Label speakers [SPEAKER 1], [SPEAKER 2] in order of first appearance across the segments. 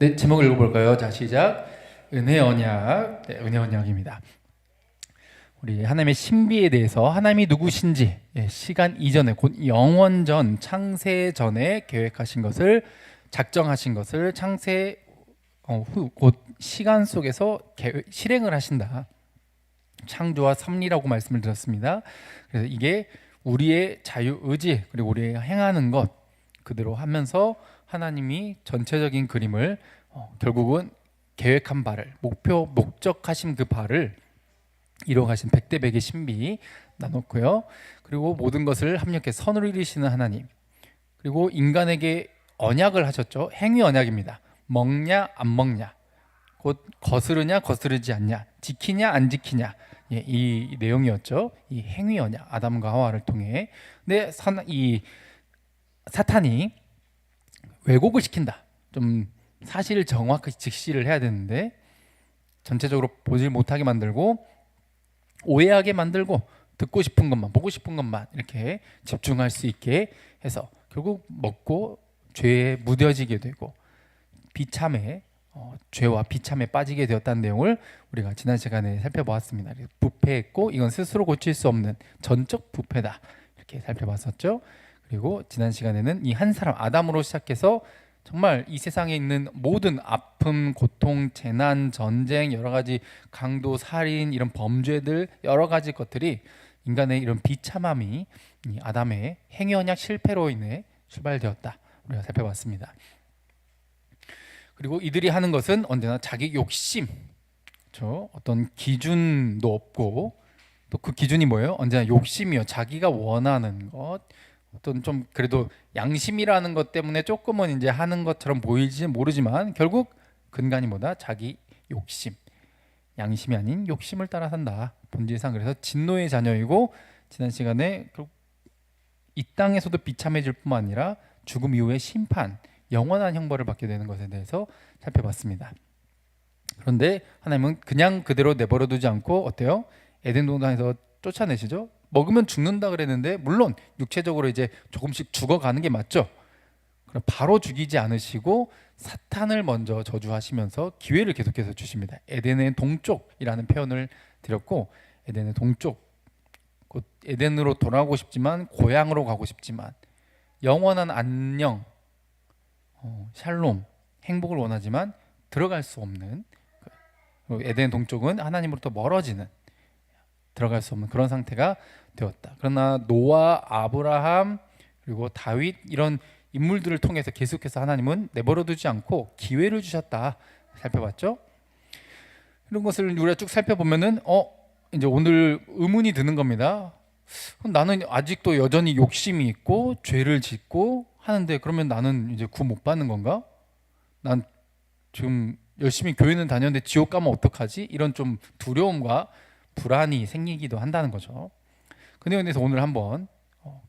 [SPEAKER 1] 네, 제목을 읽어볼까요? 자, 시작. 은혜 언약. 네, 은혜 언약입니다. 우리 하나님의 신비에 대해서 하나님이 누구신지 시간 이전에 곧 영원 전 창세 전에 계획하신 것을 작정하신 것을 창세 후 곧 시간 속에서 실행을 하신다. 창조와 섭리라고 말씀을 드렸습니다. 그래서 이게 우리의 자유 의지 그리고 우리가 행하는 것 그대로 하면서 하나님이 전체적인 그림을 결국은 계획한 바를 목적하신 그 바를 이뤄가신 백대백의 신비 나눴고요. 그리고 모든 것을 합력해 선을 이루시는 하나님, 그리고 인간에게 언약을 하셨죠. 행위 언약입니다. 먹냐 안 먹냐, 곧 거스르냐 거스르지 않냐, 지키냐 안 지키냐, 이 내용이었죠. 이 행위 언약, 아담과 하와를 통해. 근데 이 사탄이 왜곡을 시킨다. 좀 사실을 정확히 직시를 해야 되는데 전체적으로 보질 못하게 만들고 오해하게 만들고 듣고 싶은 것만 보고 싶은 것만 이렇게 집중할 수 있게 해서 결국 먹고 죄에 무뎌지게 되고 비참해 죄와 비참에 빠지게 되었다는 내용을 우리가 지난 시간에 살펴보았습니다. 부패했고 이건 스스로 고칠 수 없는 전적 부패다 이렇게 살펴봤었죠. 그리고 지난 시간에는 이 한 사람 아담으로 시작해서 정말 이 세상에 있는 모든 아픔, 고통, 재난, 전쟁, 여러 가지 강도, 살인 이런 범죄들 여러 가지 것들이 인간의 이런 비참함이 이 아담의 행위 언약 실패로 인해 출발되었다. 우리가 살펴봤습니다. 그리고 이들이 하는 것은 언제나 자기 욕심, 그렇죠? 어떤 기준도 없고 또 그 기준이 뭐예요? 언제나 욕심이요. 자기가 원하는 것. 어떤 좀 그래도 양심이라는 것 때문에 조금은 이제 하는 것처럼 보일지 모르지만 결국 근간이 뭐다? 자기 욕심, 양심이 아닌 욕심을 따라 산다. 본질상 그래서 진노의 자녀이고 지난 시간에 이 땅에서도 비참해질 뿐만 아니라 죽음 이후의 심판, 영원한 형벌을 받게 되는 것에 대해서 살펴봤습니다. 그런데 하나님은 그냥 그대로 내버려 두지 않고 어때요? 에덴 동산에서 쫓아내시죠. 먹으면 죽는다 그랬는데 물론 육체적으로 이제 조금씩 죽어가는 게 맞죠. 그럼 바로 죽이지 않으시고 사탄을 먼저 저주하시면서 기회를 계속해서 주십니다. 에덴의 동쪽이라는 표현을 드렸고 에덴의 동쪽, 곧 에덴으로 돌아가고 싶지만 고향으로 가고 싶지만 영원한 안녕, 샬롬, 행복을 원하지만 들어갈 수 없는 에덴 동쪽은 하나님으로부터 멀어지는 들어갈 수 없는 그런 상태가 되었다. 그러나 노아, 아브라함 그리고 다윗 이런 인물들을 통해서 계속해서 하나님은 내버려두지 않고 기회를 주셨다. 살펴봤죠? 이런 것을 우리가 쭉 살펴보면은 이제 오늘 의문이 드는 겁니다. 나는 아직도 여전히 욕심이 있고 죄를 짓고 하는데 그러면 나는 이제 구 못 받는 건가? 난 지금 열심히 교회는 다녔는데 지옥 가면 어떡하지? 이런 좀 두려움과 불안이 생기기도 한다는 거죠. 그 내용에 대해서 오늘 한번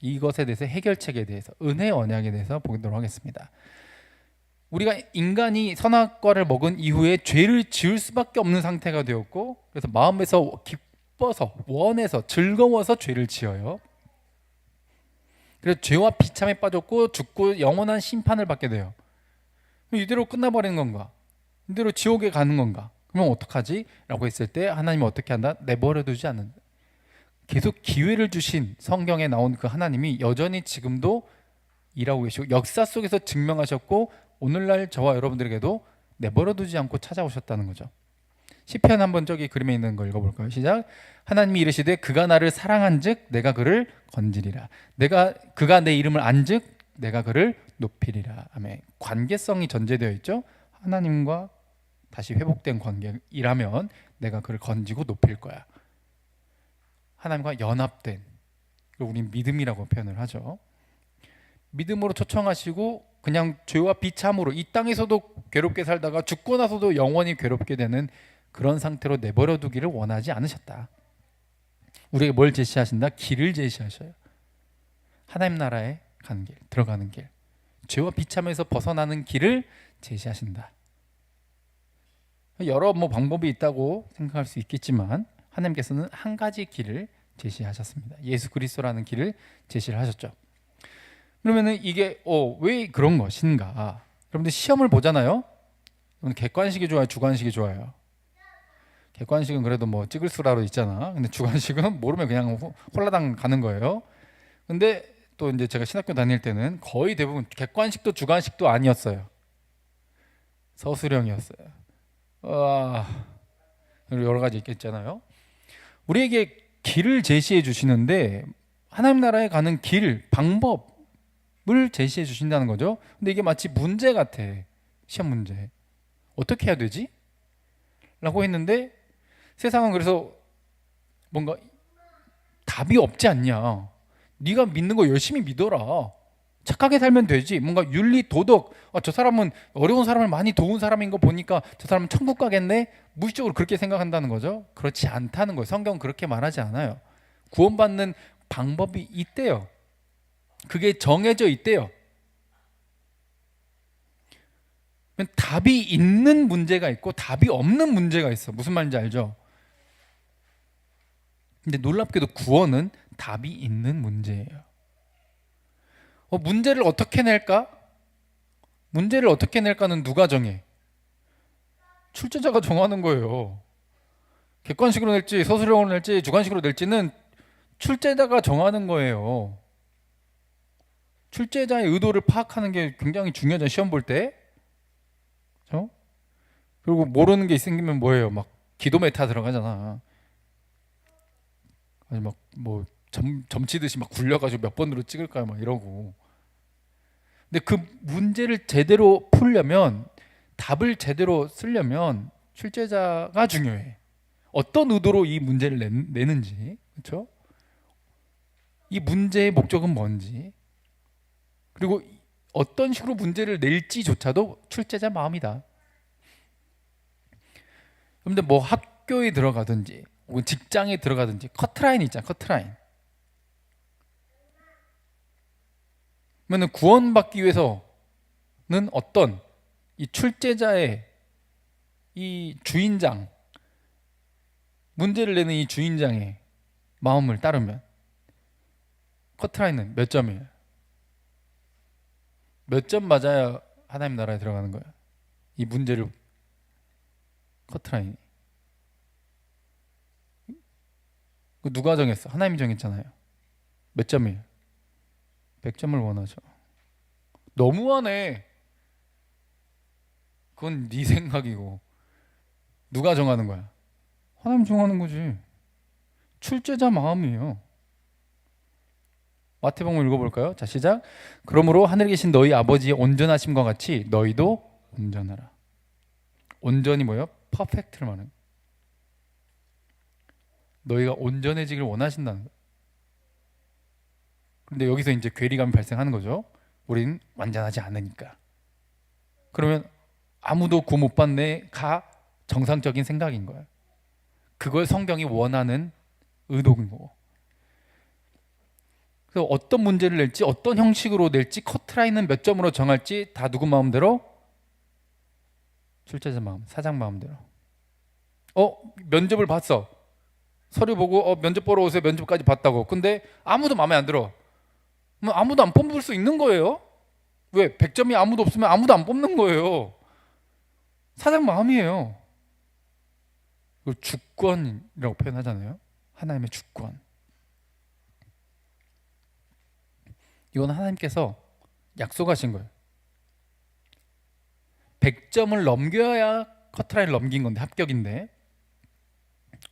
[SPEAKER 1] 이것에 대해서 해결책에 대해서 은혜 언약에 대해서 보도록 하겠습니다. 우리가 인간이 선악과를 먹은 이후에 죄를 지을 수밖에 없는 상태가 되었고 그래서 마음에서 기뻐서 원해서 즐거워서 죄를 지어요. 그래서 죄와 비참에 빠졌고 죽고 영원한 심판을 받게 돼요. 이대로 끝나버리는 건가? 이대로 지옥에 가는 건가? 그러면 어떡하지? 라고 했을 때 하나님은 어떻게 한다? 내버려두지 않는다. 계속 기회를 주신 성경에 나온 그 하나님이 여전히 지금도 일하고 계시고 역사 속에서 증명하셨고 오늘날 저와 여러분들에게도 내버려두지 않고 찾아오셨다는 거죠. 시편 한번 저기 그림에 있는 거 읽어볼까요? 시작. 하나님이 이르시되 그가 나를 사랑한즉 내가 그를 건지리라. 그가 내 이름을 안즉 내가 그를 높이리라. 아멘. 관계성이 전제되어 있죠. 하나님과 다시 회복된 관계이라면 내가 그를 건지고 높일 거야. 하나님과 연합된, 우린 믿음이라고 표현을 하죠. 믿음으로 초청하시고 그냥 죄와 비참으로 이 땅에서도 괴롭게 살다가 죽고 나서도 영원히 괴롭게 되는 그런 상태로 내버려 두기를 원하지 않으셨다. 우리에게 뭘 제시하신다? 길을 제시하셔요. 하나님 나라에 가는 길, 들어가는 길, 죄와 비참에서 벗어나는 길을 제시하신다. 여러 방법이 있다고 생각할 수 있겠지만 하나님께서는 한 가지 길을 제시하셨습니다. 예수 그리스도라는 길을 제시를 하셨죠. 그러면은 이게 왜 그런 것인가? 여러분들 시험을 보잖아요. 객관식이 좋아요, 주관식이 좋아요? 객관식은 그래도 뭐 찍을 수라도 있잖아. 근데 주관식은 모르면 그냥 홀라당 가는 거예요. 근데 또 이제 제가 신학교 다닐 때는 거의 대부분 객관식도 주관식도 아니었어요. 서술형이었어요. 여러 가지 있겠잖아요. 우리에게 길을 제시해 주시는데 하나님 나라에 가는 길, 방법을 제시해 주신다는 거죠. 근데 이게 마치 문제 같아. 시험 문제. 어떻게 해야 되지? 라고 했는데 세상은 그래서 뭔가 답이 없지 않냐. 네가 믿는 거 열심히 믿어라. 착하게 살면 되지. 뭔가 윤리, 도덕. 저 사람은 어려운 사람을 많이 도운 사람인 거 보니까 저 사람은 천국 가겠네. 무의식적으로 그렇게 생각한다는 거죠. 그렇지 않다는 거예요. 성경은 그렇게 말하지 않아요. 구원받는 방법이 있대요. 그게 정해져 있대요. 답이 있는 문제가 있고 답이 없는 문제가 있어. 무슨 말인지 알죠? 근데 놀랍게도 구원은 답이 있는 문제예요. 문제를 어떻게 낼까? 문제를 어떻게 낼까는 누가 정해? 출제자가 정하는 거예요. 객관식으로 낼지 서술형으로 낼지 주관식으로 낼지는 출제자가 정하는 거예요. 출제자의 의도를 파악하는 게 굉장히 중요하죠. 시험 볼 때. 그렇죠? 그리고 모르는 게 생기면 뭐예요? 막 기도 메타 들어가잖아. 아니 막 뭐 점치듯이 막 굴려가지고 몇 번으로 찍을까요? 막 이러고. 근데 그 문제를 제대로 풀려면 답을 제대로 쓰려면 출제자가 중요해. 어떤 의도로 이 문제를 내는지, 그렇죠? 이 문제의 목적은 뭔지, 그리고 어떤 식으로 문제를 낼지조차도 출제자 마음이다. 그런데 뭐 학교에 들어가든지 혹은 직장에 들어가든지 커트라인 있잖아, 커트라인. 그러면 구원받기 위해서는 어떤 이 출제자의 이 주인장, 문제를 내는 이 주인장의 마음을 따르면 커트라인은 몇 점이에요? 몇 점 맞아야 하나님 나라에 들어가는 거예요? 이 문제를 커트라인이. 누가 정했어? 하나님이 정했잖아요. 몇 점이에요? 100점을 원하죠. 너무하네. 그건 네 생각이고. 누가 정하는 거야? 하나님 정하는 거지. 출제자 마음이에요. 마태복음 읽어볼까요? 자, 시작. 그러므로 하늘에 계신 너희 아버지의 온전하심과 같이 너희도 온전하라. 온전이 뭐예요? 퍼펙트를 말하는. 너희가 온전해지길 원하신다는 거예요. 그런데 여기서 이제 괴리감이 발생하는 거죠. 우리는 완전하지 않으니까. 그러면 아무도 구원 못 받네가 정상적인 생각인 거예요. 그걸 성경이 원하는 의도인 거고. 그래서 어떤 문제를 낼지, 어떤 형식으로 낼지, 커트라인은 몇 점으로 정할지 다 누구 마음대로? 출제자 마음, 사장 마음대로. 면접을 봤어. 서류 보고 면접 보러 오세요. 면접까지 봤다고. 근데 아무도 마음에 안 들어. 아무도 안 뽑을 수 있는 거예요. 왜? 100점이 아무도 없으면 아무도 안 뽑는 거예요. 사장 마음이에요. 이걸 주권이라고 표현하잖아요. 하나님의 주권. 이건 하나님께서 약속하신 거예요. 100점을 넘겨야 커트라인을 넘긴 건데, 합격인데,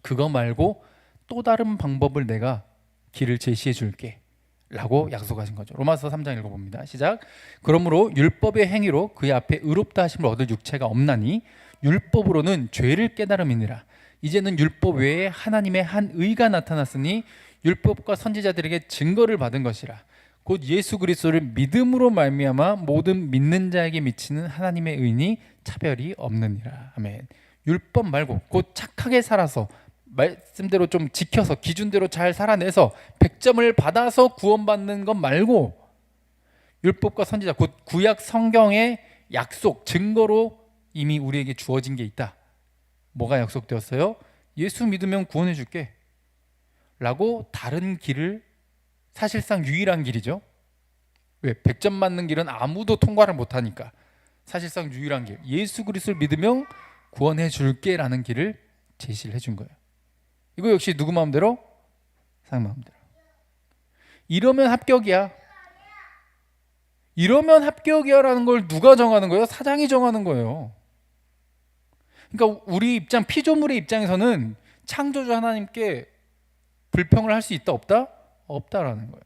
[SPEAKER 1] 그거 말고 또 다른 방법을 내가 길을 제시해 줄게 라고 약속하신 거죠. 로마서 3장 읽어봅니다. 시작. 그러므로 율법의 행위로 그의 앞에 의롭다 하심을 얻을 육체가 없나니 율법으로는 죄를 깨달음이니라. 이제는 율법 외에 하나님의 한 의가 나타났으니 율법과 선지자들에게 증거를 받은 것이라. 곧 예수 그리스도를 믿음으로 말미암아 모든 믿는 자에게 미치는 하나님의 의니 차별이 없느니라. 아멘. 율법 말고 곧 착하게 살아서 말씀대로 좀 지켜서 기준대로 잘 살아내서 100점을 받아서 구원받는 것 말고 율법과 선지자 곧 구약 성경의 약속 증거로 이미 우리에게 주어진 게 있다. 뭐가 약속되었어요? 예수 믿으면 구원해 줄게 라고 다른 길을, 사실상 유일한 길이죠. 왜? 100점 맞는 길은 아무도 통과를 못하니까 사실상 유일한 길, 예수 그리스도를 믿으면 구원해 줄게라는 길을 제시를 해준 거예요. 이거 역시 누구 마음대로? 하나님 마음대로. 이러면 합격이야. 이러면 합격이야라는 걸 누가 정하는 거예요? 사장이 정하는 거예요. 그러니까 우리 입장, 피조물의 입장에서는 창조주 하나님께 불평을 할 수 있다 없다? 없다라는 거예요.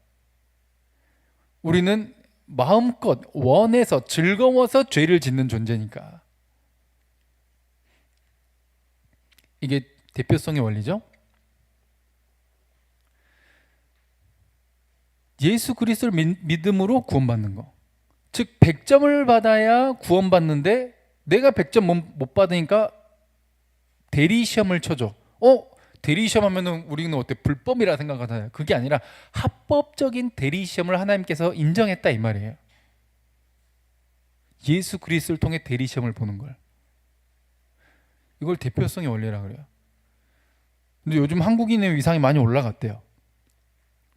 [SPEAKER 1] 우리는 마음껏 원해서 즐거워서 죄를 짓는 존재니까. 이게 대표성의 원리죠. 예수 그리스도를 믿음으로 구원받는 거. 즉 100점을 받아야 구원받는데 내가 100점 못 받으니까 대리시험을 쳐줘. 대리시험 하면은 우리는 어때? 불법이라 생각하잖아요. 그게 아니라 합법적인 대리시험을 하나님께서 인정했다 이 말이에요. 예수 그리스도를 통해 대리시험을 보는 걸. 이걸 대표성의 원리라 그래요. 근데 요즘 한국인의 위상이 많이 올라갔대요.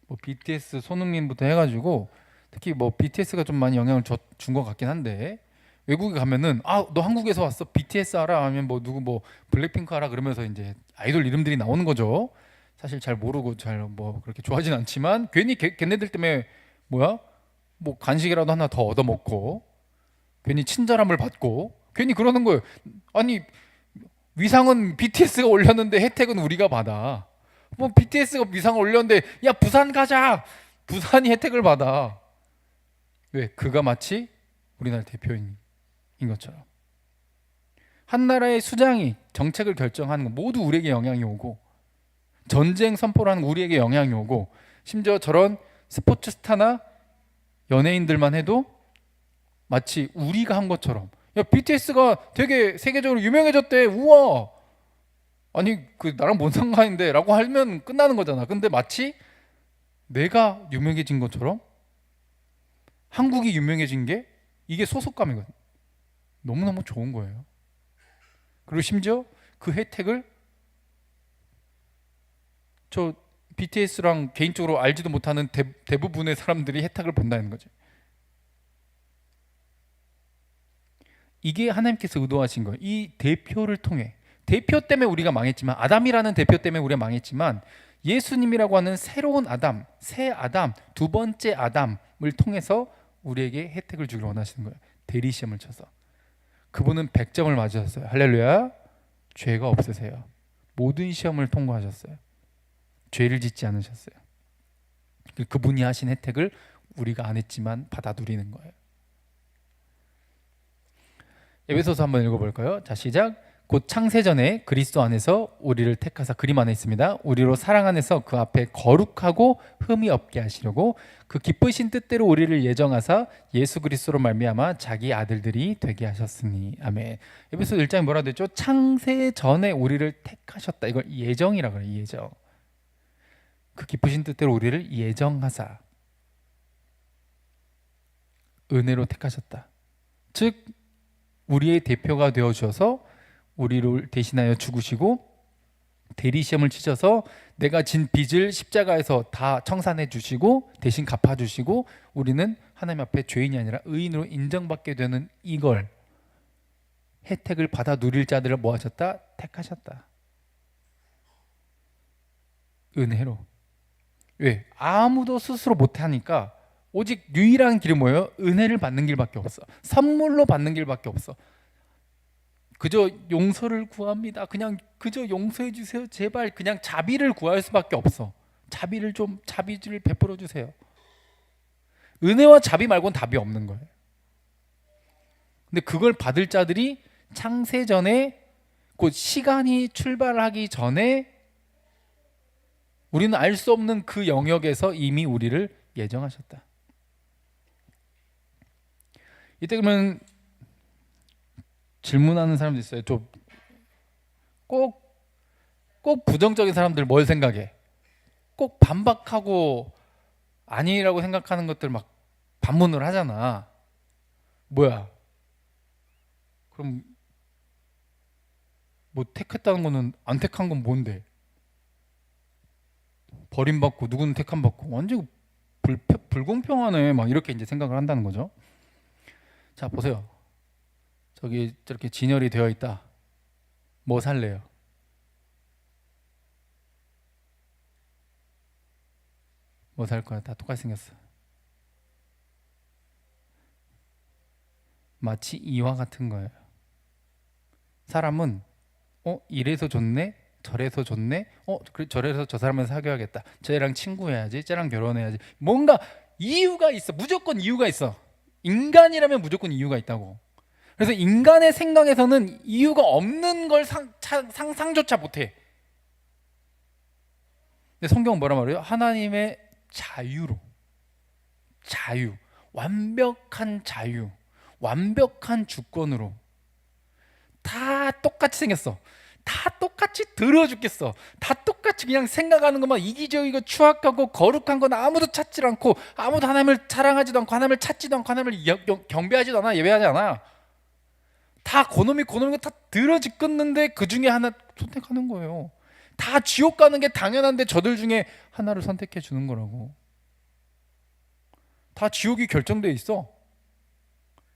[SPEAKER 1] 뭐 BTS 손흥민부터 해가지고 특히 뭐 BTS가 좀 많이 영향을 준 것 같긴 한데 외국에 가면은 너 한국에서 왔어? BTS 알아? 아니면 뭐 누구 뭐 블랙핑크 알아? 그러면서 이제 아이돌 이름들이 나오는 거죠. 사실 잘 모르고 잘 뭐 그렇게 좋아하진 않지만 괜히 걔네들 때문에 뭐야? 뭐 간식이라도 하나 더 얻어먹고 괜히 친절함을 받고 괜히 그러는 거예요. 아니 위상은 BTS가 올렸는데 혜택은 우리가 받아. 뭐 BTS가 위상을 올렸는데 야 부산 가자. 부산이 혜택을 받아. 왜? 그가 마치 우리나라 대표인 것처럼. 한 나라의 수장이 정책을 결정하는 거 모두 우리에게 영향이 오고 전쟁 선포를 하는 우리에게 영향이 오고 심지어 저런 스포츠 스타나 연예인들만 해도 마치 우리가 한 것처럼 야 BTS가 되게 세계적으로 유명해졌대. 우와. 아니 그 나랑 뭔 상관인데 라고 하면 끝나는 거잖아. 근데 마치 내가 유명해진 것처럼 한국이 유명해진 게 이게 소속감이거든. 너무너무 좋은 거예요. 그리고 심지어 그 혜택을 저 BTS랑 개인적으로 알지도 못하는 대부분의 사람들이 혜택을 본다는 거지. 이게 하나님께서 의도하신 거예요. 이 대표를 통해. 대표 때문에 우리가 망했지만 아담이라는 대표 때문에 우리가 망했지만 예수님이라고 하는 새로운 아담, 새 아담, 두 번째 아담을 통해서 우리에게 혜택을 주길 원하시는 거예요. 대리시험을 쳐서. 그분은 100점을 맞으셨어요. 할렐루야. 죄가 없으세요. 모든 시험을 통과하셨어요. 죄를 짓지 않으셨어요. 그분이 하신 혜택을 우리가 안 했지만 받아 누리는 거예요. 에베소서 한번 읽어볼까요? 자, 시작. 곧 창세전에 그리스도 안에서 우리를 택하사 그림 안에 있습니다. 우리로 사랑 안에서 그 앞에 거룩하고 흠이 없게 하시려고 그 기쁘신 뜻대로 우리를 예정하사 예수 그리스도로 말미암아 자기 아들들이 되게 하셨으니. 아멘. 에베소 1장에 뭐라 되죠? 창세전에 우리를 택하셨다. 이걸 예정이라고 해요. 예정. 그 기쁘신 뜻대로 우리를 예정하사 은혜로 택하셨다. 즉 우리의 대표가 되어 주셔서 우리를 대신하여 죽으시고 대리시험을 치셔서 내가 진 빚을 십자가에서 다 청산해 주시고 대신 갚아 주시고 우리는 하나님 앞에 죄인이 아니라 의인으로 인정받게 되는 이걸 혜택을 받아 누릴 자들을 뭐 하셨다? 택하셨다. 은혜로. 왜? 아무도 스스로 못하니까 오직 유일한 길이 뭐예요? 은혜를 받는 길밖에 없어. 선물로 받는 길밖에 없어. 그저 용서를 구합니다. 그냥 그저 용서해 주세요. 제발 그냥 자비를 구할 수밖에 없어. 자비를 베풀어 주세요. 은혜와 자비 말고는 답이 없는 거예요. 근데 그걸 받을 자들이 창세전에 곧 시간이 출발하기 전에 우리는 알 수 없는 그 영역에서 이미 우리를 예정하셨다. 이때 그러면 질문하는 사람도 있어요. 꼭 부정적인 사람들 뭘 생각해? 꼭 반박하고 아니라고 생각하는 것들 막 반문을 하잖아. 뭐야? 그럼 뭐 택했다는 거는 안 택한 건 뭔데? 버림받고 누구는 택함 받고 완전 불공평하네. 막 이렇게 이제 생각을 한다는 거죠. 자 보세요. 저기 저렇게 진열이 되어 있다. 뭐 살래요? 뭐 살 거야? 다 똑같이 생겼어. 마치 이와 같은 거예요. 사람은 이래서 좋네, 저래서 좋네, 저래서 저 사람을 사귀어야겠다, 쟤랑 친구해야지, 쟤랑 결혼해야지, 뭔가 이유가 있어. 무조건 이유가 있어. 인간이라면 무조건 이유가 있다고. 그래서 인간의 생각에서는 이유가 없는 걸 상상조차 못해. 근데 성경은 뭐라 말해요? 하나님의 자유로, 자유, 완벽한 자유, 완벽한 주권으로 다 똑같이 생겼어. 다 똑같이 더러워 죽겠어. 다 똑같이 그냥 생각하는 것만 이기적이고 추악하고 거룩한 건 아무도 찾지 않고, 아무도 하나님을 사랑하지도 않고, 하나님을 찾지도 않고, 하나님을 경배하지도 않아, 예배하지 않아. 다 그놈이 다 더러워 죽겠는데 그 중에 하나 선택하는 거예요. 다 지옥 가는 게 당연한데 저들 중에 하나를 선택해 주는 거라고. 다 지옥이 결정돼 있어.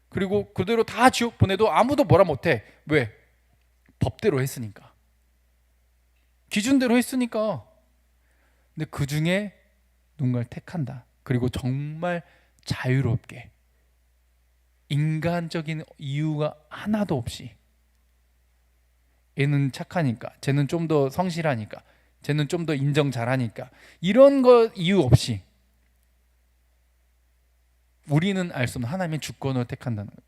[SPEAKER 1] 그리고 그대로 다 지옥 보내도 아무도 뭐라 못해. 왜? 법대로 했으니까, 기준대로 했으니까. 근데 그 중에 누군가를 택한다. 그리고 정말 자유롭게, 인간적인 이유가 하나도 없이. 얘는 착하니까, 쟤는 좀 더 성실하니까, 쟤는 좀 더 인정 잘하니까, 이런 거 이유 없이 우리는 알 수 없는 하나님의 주권을 택한다는 거예요.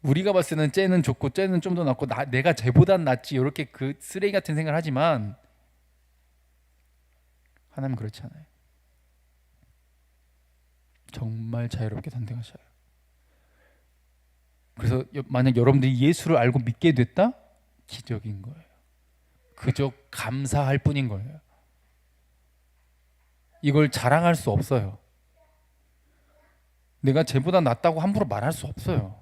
[SPEAKER 1] 우리가 봤을 때는 쟤는 좋고 쟤는 좀 더 낫고 내가 쟤보단 낫지, 이렇게 그 쓰레기 같은 생각을 하지만 하나님은 그렇지 않아요. 정말 자유롭게 선택하셔요. 그래서 만약 여러분들이 예수를 알고 믿게 됐다? 기적인 거예요. 그저 감사할 뿐인 거예요. 이걸 자랑할 수 없어요. 내가 쟤보다 낫다고 함부로 말할 수 없어요.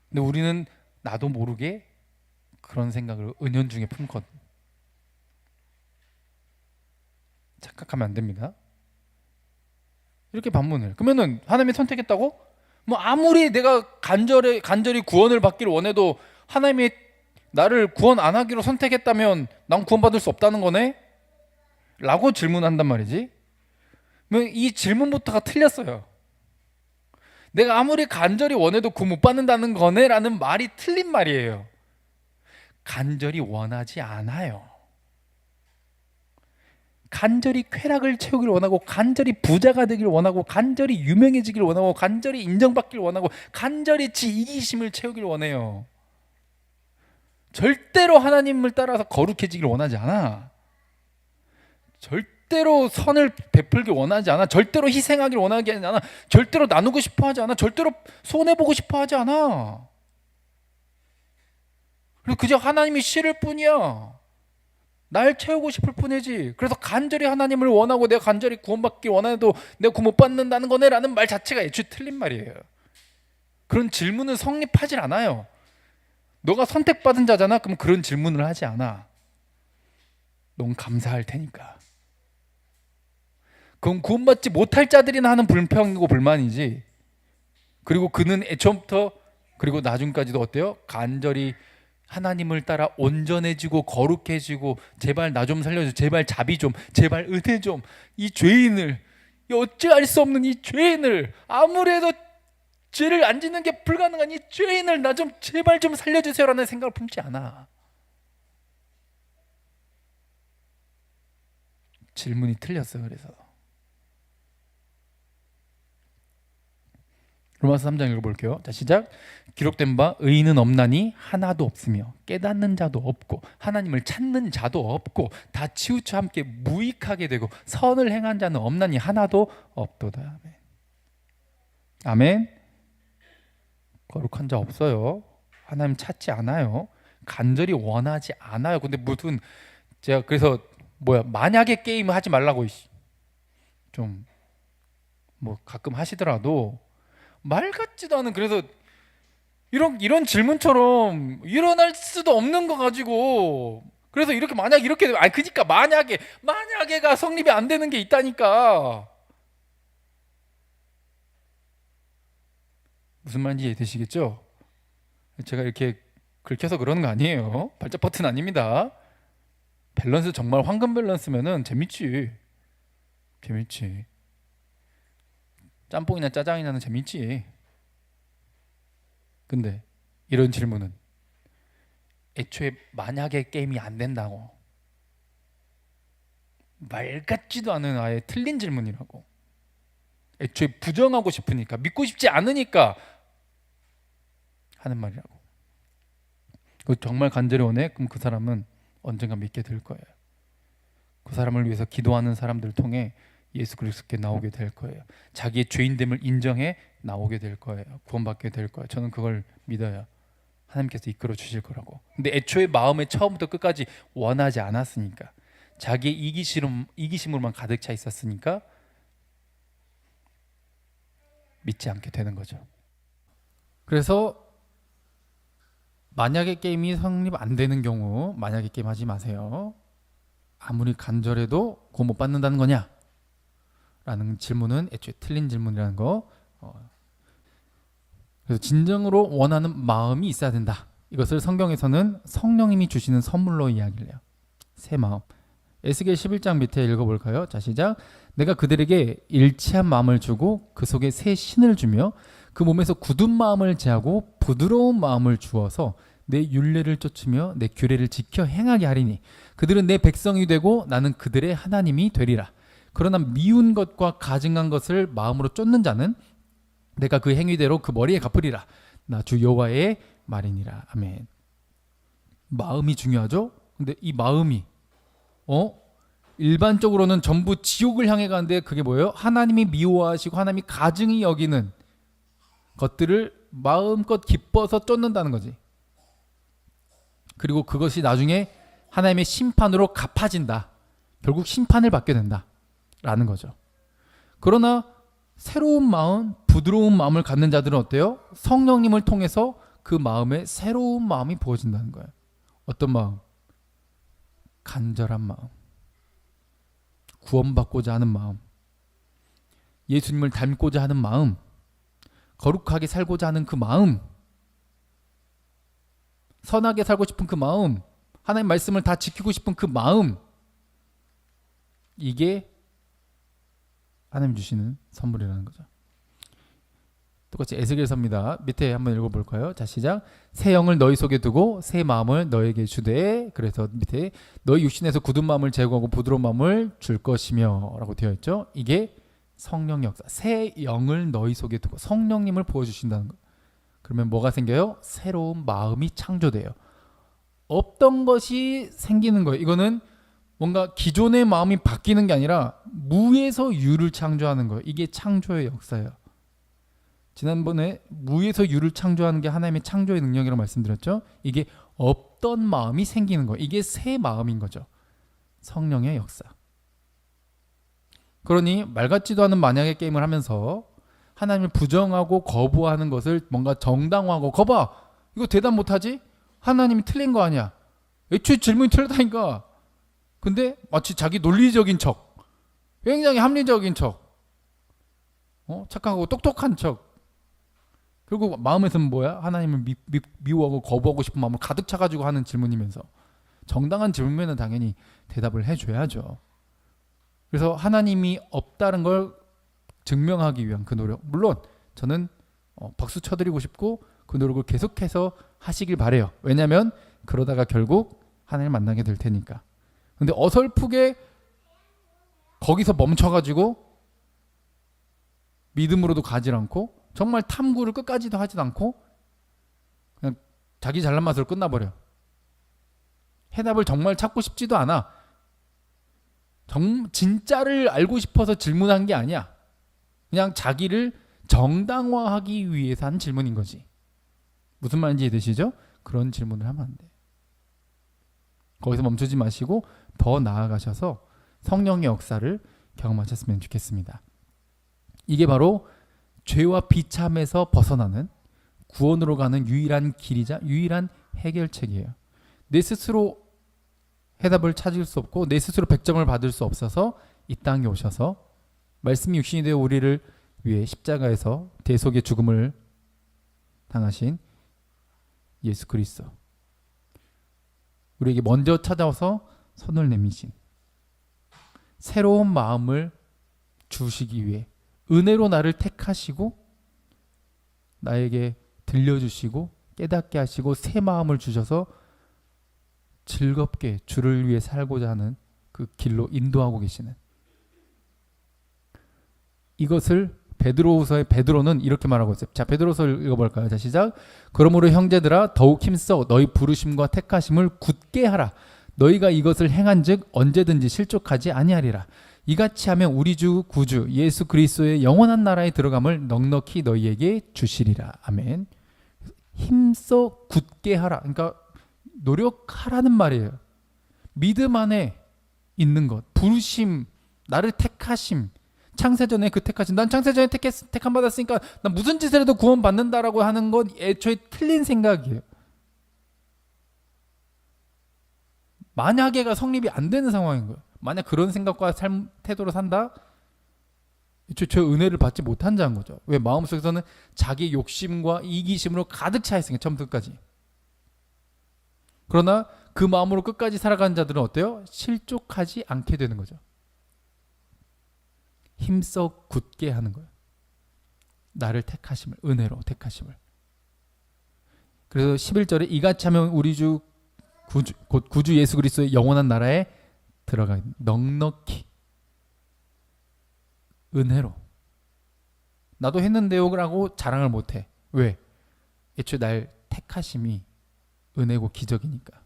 [SPEAKER 1] 근데 우리는 나도 모르게 그런 생각을 은연중에 품거든. 착각하면 안 됩니다. 이렇게 반문을. 그러면은 하나님이 선택했다고? 뭐 아무리 내가 간절히 구원을 받기를 원해도 하나님이 나를 구원 안 하기로 선택했다면 난 구원받을 수 없다는 거네? 라고 질문한단 말이지. 이 질문부터가 틀렸어요. 내가 아무리 간절히 원해도 구원 못 받는다는 거네? 라는 말이 틀린 말이에요. 간절히 원하지 않아요. 간절히 쾌락을 채우기를 원하고, 간절히 부자가 되기를 원하고, 간절히 유명해지기를 원하고, 간절히 인정받기를 원하고, 간절히 지 이기심을 채우기를 원해요. 절대로 하나님을 따라서 거룩해지기를 원하지 않아. 절대로 선을 베풀길 원하지 않아. 절대로 희생하기를 원하지 않아. 절대로 나누고 싶어 하지 않아. 절대로 손해보고 싶어 하지 않아. 그리고 그저 하나님이 싫을 뿐이야. 날 채우고 싶을 뿐이지. 그래서 간절히 하나님을 원하고 내가 간절히 구원받기 원해도 내가 구원 못 받는다는 거네? 라는 말 자체가 애초에 틀린 말이에요. 그런 질문은 성립하질 않아요. 너가 선택받은 자잖아? 그럼 그런 질문을 하지 않아. 넌 감사할 테니까. 그건 구원받지 못할 자들이나 하는 불평이고 불만이지. 그리고 그는 애초부터 그리고 나중까지도 어때요? 간절히 하나님을 따라 온전해지고 거룩해지고, 제발 나 좀 살려줘, 제발 자비 좀, 제발 은혜 좀, 이 죄인을, 어찌할 수 없는 이 죄인을, 아무래도 죄를 안 짓는 게 불가능한 이 죄인을 나 좀 제발 좀 살려주세요라는 생각을 품지 않아. 질문이 틀렸어요. 그래서 로마서 3장 읽어볼게요. 자, 시작. 기록된 바 의인은 없나니 하나도 없으며 깨닫는 자도 없고 하나님을 찾는 자도 없고 다 치우쳐 함께 무익하게 되고 선을 행한 자는 없나니 하나도 없도다. 아멘. 아멘. 거룩한 자 없어요. 하나님 찾지 않아요. 간절히 원하지 않아요. 근데 무슨 제가 그래서 만약에 게임을 하지 말라고 좀 뭐 가끔 하시더라도 말 같지도 않은, 그래서 이런 질문처럼 일어날 수도 없는 거 가지고, 그래서 이렇게 그러니까 만약에가 성립이 안 되는 게 있다니까. 무슨 말인지 이해되시겠죠? 제가 이렇게 긁혀서 그러는 거 아니에요. 발작 버튼 아닙니다. 밸런스 정말 황금 밸런스면은 재밌지. 짬뽕이나 짜장이나는 재밌지. 근데 이런 질문은 애초에 만약에 게임이 안 된다고, 말 같지도 않은 아예 틀린 질문이라고. 애초에 부정하고 싶으니까, 믿고 싶지 않으니까 하는 말이라고. 그 정말 간절히 원해? 그럼 그 사람은 언젠가 믿게 될 거예요. 그 사람을 위해서 기도하는 사람들을 통해 예수 그리스도께 나오게 될 거예요. 자기의 죄인됨을 인정해 나오게 될 거예요. 구원받게 될 거예요. 저는 그걸 믿어요. 하나님께서 이끌어 주실 거라고. 근데 애초에 마음에 처음부터 끝까지 원하지 않았으니까, 자기의 이기심으로만 가득 차 있었으니까 믿지 않게 되는 거죠. 그래서 만약에 게임이 성립 안 되는 경우 만약에 게임 하지 마세요. 아무리 간절해도 구원 못 받는다는 거냐? 라는 질문은 애초에 틀린 질문이라는 거. 그래서 진정으로 원하는 마음이 있어야 된다. 이것을 성경에서는 성령님이 주시는 선물로 이야기를 해요. 새 마음. 에스겔 11장 밑에 읽어볼까요? 자, 시작. 내가 그들에게 일치한 마음을 주고 그 속에 새 신을 주며 그 몸에서 굳은 마음을 제하고 부드러운 마음을 주어서 내 율례를 쫓으며 내 규례를 지켜 행하게 하리니 그들은 내 백성이 되고 나는 그들의 하나님이 되리라. 그러나 미운 것과 가증한 것을 마음으로 쫓는 자는 내가 그 행위대로 그 머리에 갚으리라. 나 주 여호와의 말이니라. 아멘. 마음이 중요하죠? 근데 이 마음이 일반적으로는 전부 지옥을 향해 가는데 그게 뭐예요? 하나님이 미워하시고 하나님이 가증히 여기는 것들을 마음껏 기뻐서 쫓는다는 거지. 그리고 그것이 나중에 하나님의 심판으로 갚아진다. 결국 심판을 받게 된다 라는 거죠. 그러나 새로운 마음, 부드러운 마음을 갖는 자들은 어때요? 성령님을 통해서 그 마음에 새로운 마음이 부어진다는 거예요. 어떤 마음? 간절한 마음, 구원받고자 하는 마음, 예수님을 닮고자 하는 마음, 거룩하게 살고자 하는 그 마음, 선하게 살고 싶은 그 마음, 하나님 말씀을 다 지키고 싶은 그 마음, 이게 하나님 주시는 선물이라는 거죠. 똑같이 에스겔서입니다. 밑에 한번 읽어볼까요? 자, 시작. 새 영을 너희 속에 두고 새 마음을 너에게 주되, 그래서 밑에 너희 육신에서 굳은 마음을 제거하고 부드러운 마음을 줄 것이며 라고 되어 있죠. 이게 성령 역사. 새 영을 너희 속에 두고 성령님을 부어주신다는 거. 그러면 뭐가 생겨요? 새로운 마음이 창조돼요. 없던 것이 생기는 거예요. 이거는 뭔가 기존의 마음이 바뀌는 게 아니라 무에서 유를 창조하는 거예요. 이게 창조의 역사예요. 지난번에 무에서 유를 창조하는 게 하나님의 창조의 능력이라고 말씀드렸죠. 이게 없던 마음이 생기는 거예요. 이게 새 마음인 거죠. 성령의 역사. 그러니 말 같지도 않은 만약의 게임을 하면서 하나님을 부정하고 거부하는 것을 뭔가 정당화하고, 거봐! 이거 대답 못하지? 하나님이 틀린 거 아니야. 애초에 질문이 틀렸다니까. 근데 마치 자기 논리적인 척, 굉장히 합리적인 척, 착하고 똑똑한 척, 결국 마음에서는 뭐야? 하나님을 미워하고 거부하고 싶은 마음을 가득 차가지고 하는 질문이면서, 정당한 질문에는 당연히 대답을 해줘야죠. 그래서 하나님이 없다는 걸 증명하기 위한 그 노력, 물론 저는 박수 쳐드리고 싶고 그 노력을 계속해서 하시길 바래요. 왜냐하면 그러다가 결국 하나님을 만나게 될 테니까. 근데 어설프게 거기서 멈춰가지고 믿음으로도 가지 않고 정말 탐구를 끝까지도 하지도 않고 그냥 자기 잘난 맛으로 끝나버려. 해답을 정말 찾고 싶지도 않아. 진짜를 알고 싶어서 질문한 게 아니야. 그냥 자기를 정당화하기 위해서 한 질문인 거지. 무슨 말인지 이해되시죠? 그런 질문을 하면 안 돼. 거기서 멈추지 마시고 더 나아가셔서 성령의 역사를 경험하셨으면 좋겠습니다. 이게 바로 죄와 비참에서 벗어나는 구원으로 가는 유일한 길이자 유일한 해결책이에요. 내 스스로 해답을 찾을 수 없고 내 스스로 100점을 받을 수 없어서 이 땅에 오셔서 말씀이 육신이 되어 우리를 위해 십자가에서 대속의 죽음을 당하신 예수 그리스도, 우리에게 먼저 찾아와서 손을 내미신, 새로운 마음을 주시기 위해 은혜로 나를 택하시고 나에게 들려주시고 깨닫게 하시고 새 마음을 주셔서 즐겁게 주를 위해 살고자 하는 그 길로 인도하고 계시는, 이것을 베드로후서의 베드로는 이렇게 말하고 있어요. 자, 베드로서 읽어볼까요? 자, 시작. 그러므로 형제들아 더욱 힘써 너희 부르심과 택하심을 굳게 하라. 너희가 이것을 행한즉 언제든지 실족하지 아니하리라. 이같이 하면 우리 주 구주 예수 그리스도의 영원한 나라에 들어감을 넉넉히 너희에게 주시리라. 아멘. 힘써 굳게 하라. 그러니까 노력하라는 말이에요. 믿음 안에 있는 것, 부르심, 나를 택하심, 창세전에 그 택하심, 난 창세전에 택함 받았으니까 난 무슨 짓을 해도 구원 받는다라고 하는 건 애초에 틀린 생각이에요. 만약에가 성립이 안 되는 상황인 거예요. 만약 그런 생각과 삶 태도로 산다, 애초에 저 은혜를 받지 못한 자인 거죠. 왜? 마음속에서는 자기 욕심과 이기심으로 가득 차 있으니까, 처음부터 끝까지. 그러나 그 마음으로 끝까지 살아가는 자들은 어때요? 실족하지 않게 되는 거죠. 힘써 굳게 하는 거예요. 나를 택하심을, 은혜로 택하심을. 그래서 11절에 이같이 하면 우리 주 구주, 곧 구주 예수 그리스도의 영원한 나라에 들어가, 넉넉히 은혜로. 나도 했는데요 라고 자랑을 못해. 왜? 애초에 날 택하심이 은혜고 기적이니까.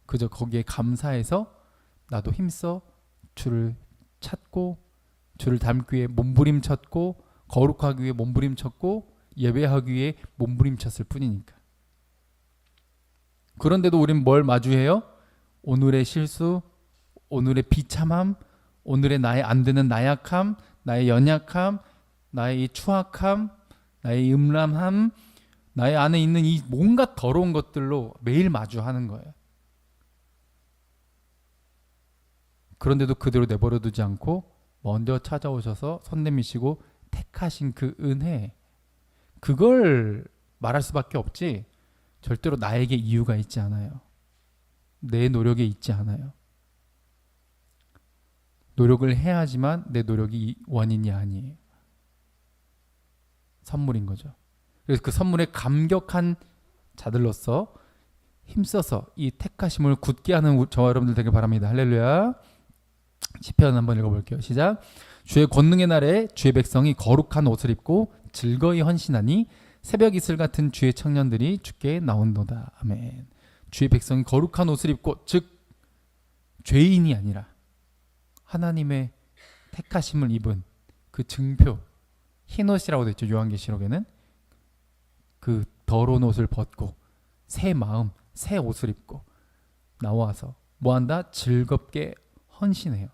[SPEAKER 1] 그저 거기에 감사해서 나도 힘써 주를 찾고, 주를 닮기 위해 몸부림쳤고, 거룩하기 위해 몸부림쳤고, 예배하기 위해 몸부림쳤을 뿐이니까. 그런데도 우린 뭘 마주해요? 오늘의 실수, 오늘의 비참함, 오늘의 나의 안 되는 나약함, 나의 연약함, 나의 이 추악함, 나의 음란함, 나의 안에 있는 이 뭔가 더러운 것들로 매일 마주하는 거예요. 그런데도 그대로 내버려두지 않고 먼저 찾아오셔서 손 내미시고 택하신 그 은혜, 그걸 말할 수밖에 없지, 절대로 나에게 이유가 있지 않아요. 내 노력에 있지 않아요. 노력을 해야지만 내 노력이 원인이 아니에요. 선물인 거죠. 그래서 그 선물에 감격한 자들로서 힘써서 이 택하심을 굳게 하는 저와 여러분들 되길 바랍니다. 할렐루야. 시편 한번 읽어볼게요. 시작. 주의 권능의 날에 주의 백성이 거룩한 옷을 입고 즐거이 헌신하니 새벽 이슬 같은 주의 청년들이 주께 나온도다. 아멘. 주의 백성이 거룩한 옷을 입고, 즉 죄인이 아니라 하나님의 택하심을 입은 그 증표, 흰옷이라고 되어 있죠. 요한계시록에는. 그 더러운 옷을 벗고 새 마음, 새 옷을 입고 나와서 뭐한다? 즐겁게 헌신해요.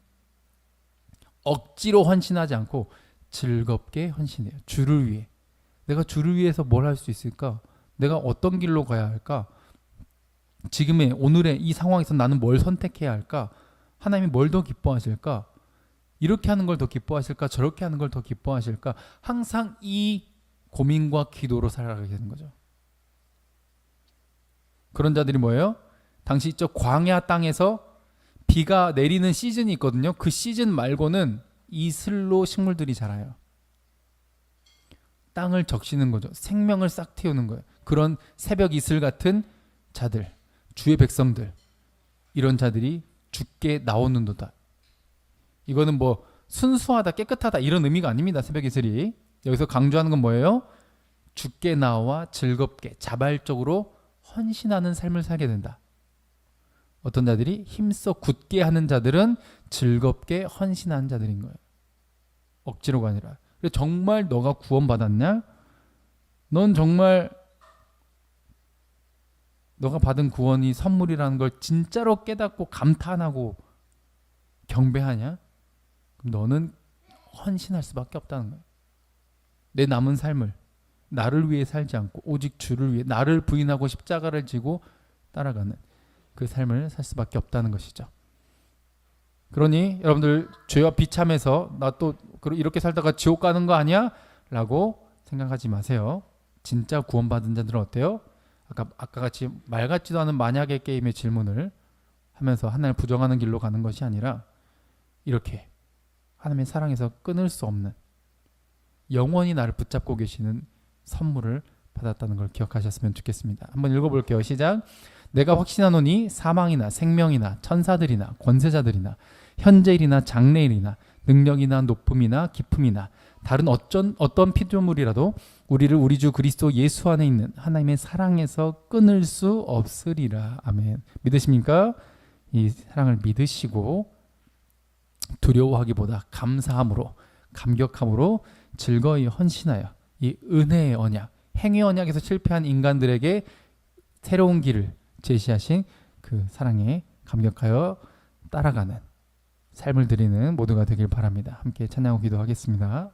[SPEAKER 1] 억지로 헌신하지 않고 즐겁게 헌신해요. 주를 위해. 내가 주를 위해서 뭘 할 수 있을까? 내가 어떤 길로 가야 할까? 지금의 오늘의 이 상황에서 나는 뭘 선택해야 할까? 하나님이 뭘 더 기뻐하실까? 이렇게 하는 걸 더 기뻐하실까? 저렇게 하는 걸 더 기뻐하실까? 항상 이 고민과 기도로 살아가게 되는 거죠. 그런 자들이 뭐예요? 당시 저 광야 땅에서 비가 내리는 시즌이 있거든요. 그 시즌 말고는 이슬로 식물들이 자라요. 땅을 적시는 거죠. 생명을 싹 틔우는 거예요. 그런 새벽 이슬 같은 자들, 주의 백성들, 이런 자들이 주께 나오는도다. 이거는 뭐 순수하다, 깨끗하다 이런 의미가 아닙니다. 새벽 이슬이. 여기서 강조하는 건 뭐예요? 주께 나와 즐겁게 자발적으로 헌신하는 삶을 살게 된다. 어떤 자들이 힘써 굳게 하는 자들은 즐겁게 헌신하는 자들인 거예요. 억지로가 아니라. 정말 너가 구원받았냐? 넌 정말 너가 받은 구원이 선물이라는 걸 진짜로 깨닫고 감탄하고 경배하냐? 그럼 너는 헌신할 수밖에 없다는 거예요. 내 남은 삶을 나를 위해 살지 않고 오직 주를 위해, 나를 부인하고 십자가를 지고 따라가는 그 삶을 살 수밖에 없다는 것이죠. 그러니 여러분들 죄와 비참해서 나 또 이렇게 살다가 지옥 가는 거 아니야? 라고 생각하지 마세요. 진짜 구원받은 자들은 어때요? 아까 같이 말 같지도 않은 만약의 게임의 질문을 하면서 하나님을 부정하는 길로 가는 것이 아니라 이렇게 하나님의 사랑에서 끊을 수 없는 영원히 나를 붙잡고 계시는 선물을 받았다는 걸 기억하셨으면 좋겠습니다. 한번 읽어볼게요. 시작. 내가 확신하노니 사망이나 생명이나 천사들이나 권세자들이나 현재일이나 장래일이나 능력이나 높음이나 깊음이나 다른 어떤 피조물이라도 우리를 우리 주 그리스도 예수 안에 있는 하나님의 사랑에서 끊을 수 없으리라. 아멘. 믿으십니까? 이 사랑을 믿으시고 두려워하기보다 감사함으로 감격함으로 즐거이 헌신하여 이 은혜의 언약, 행위 언약에서 실패한 인간들에게 새로운 길을 제시하신 그 사랑에 감격하여 따라가는 삶을 드리는 모두가 되길 바랍니다. 함께 찬양하고 기도하겠습니다.